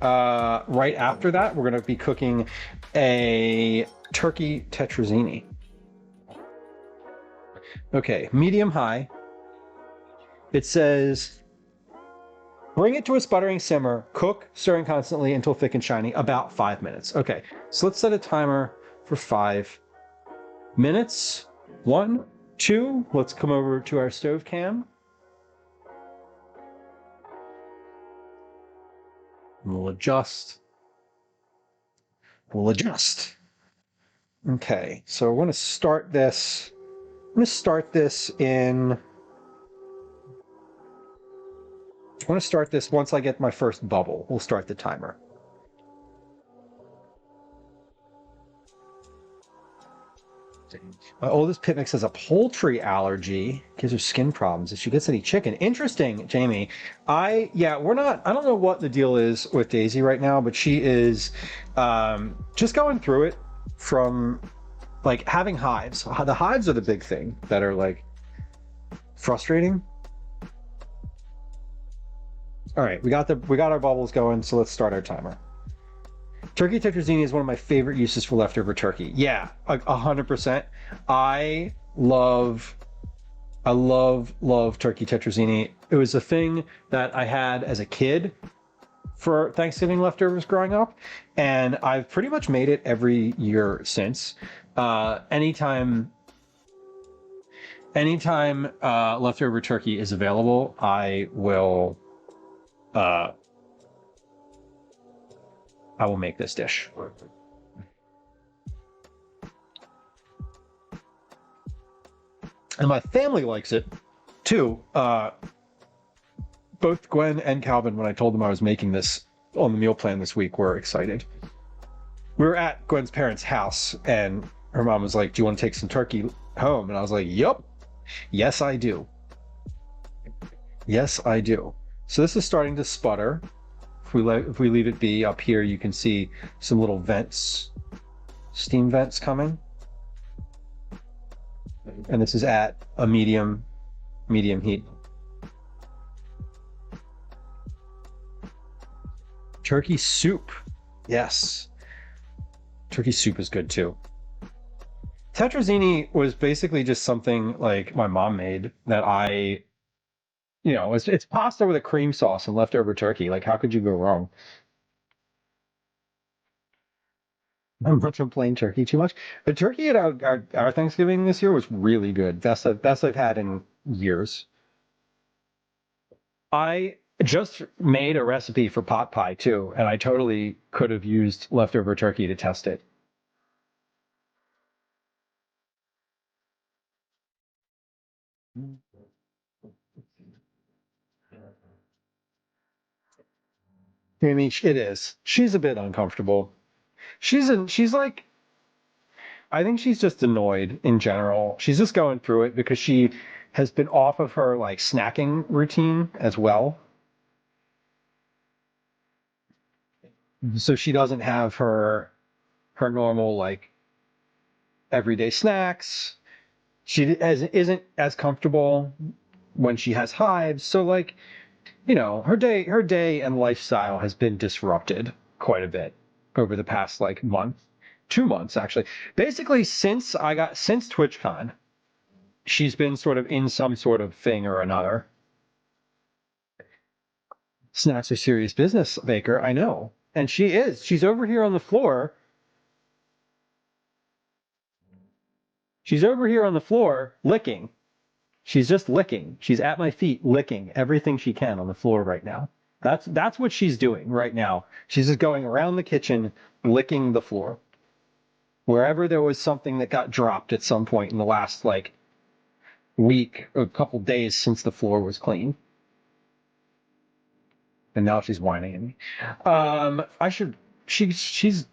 then right after that, we're going to be cooking a turkey tetrazzini. Okay, medium high. It says bring it to a sputtering simmer, cook, stirring constantly until thick and shiny, about 5 minutes. Okay, so let's set a timer for 5 minutes. 1, 2, let's come over to our stove cam. We'll adjust. We'll adjust. Okay, so we're going to start this. I'm going to start this in. I want to start this once I get my first bubble. We'll start the timer. My oldest pit mix has a poultry allergy, gives her skin problems if she gets any chicken. Interesting, Jamie. I don't know what the deal is with Daisy right now, but she is just going through it from like having hives. The hives are the big thing that are like frustrating. All right, we got our bubbles going, so let's start our timer. Turkey tetrazzini is one of my favorite uses for leftover turkey. Yeah, 100%. I love turkey tetrazzini. It was a thing that I had as a kid for Thanksgiving leftovers growing up, and I've pretty much made it every year since. Anytime leftover turkey is available, I will make this dish. And my family likes it too. Both Gwen and Calvin, when I told them I was making this on the meal plan this week, were excited. We were at Gwen's parents' house, and her mom was like, "Do you want to take some turkey home?" And I was like, "Yup, yes I do. Yes I do." So this is starting to sputter. If we leave it be, up here you can see some little vents, steam vents coming. And this is at a medium heat. Turkey soup. Yes. Turkey soup is good too. Tetrazzini was basically just something like my mom made that it's pasta with a cream sauce and leftover turkey. Like, how could you go wrong? I'm not from plain turkey too much. The turkey at our Thanksgiving this year was really good. Best I've had in years. I just made a recipe for pot pie too, and I totally could have used leftover turkey to test it. I mean, it is. She's a bit uncomfortable. She's like, I think she's just annoyed in general. She's just going through it because she has been off of her like snacking routine as well. So she doesn't have her normal like everyday snacks. Isn't as comfortable when she has hives. So like, her day and lifestyle has been disrupted quite a bit over the past like month, 2 months actually. Basically, since TwitchCon, she's been sort of in some sort of thing or another. Snacks are serious business, Baker. I know, and she is. She's over here on the floor. She's over here on the floor licking. She's just licking. She's at my feet licking everything she can on the floor right now. That's what she's doing right now. She's just going around the kitchen licking the floor. Wherever there was something that got dropped at some point in the last like week or a couple days since the floor was clean. And now she's whining at me. I should she's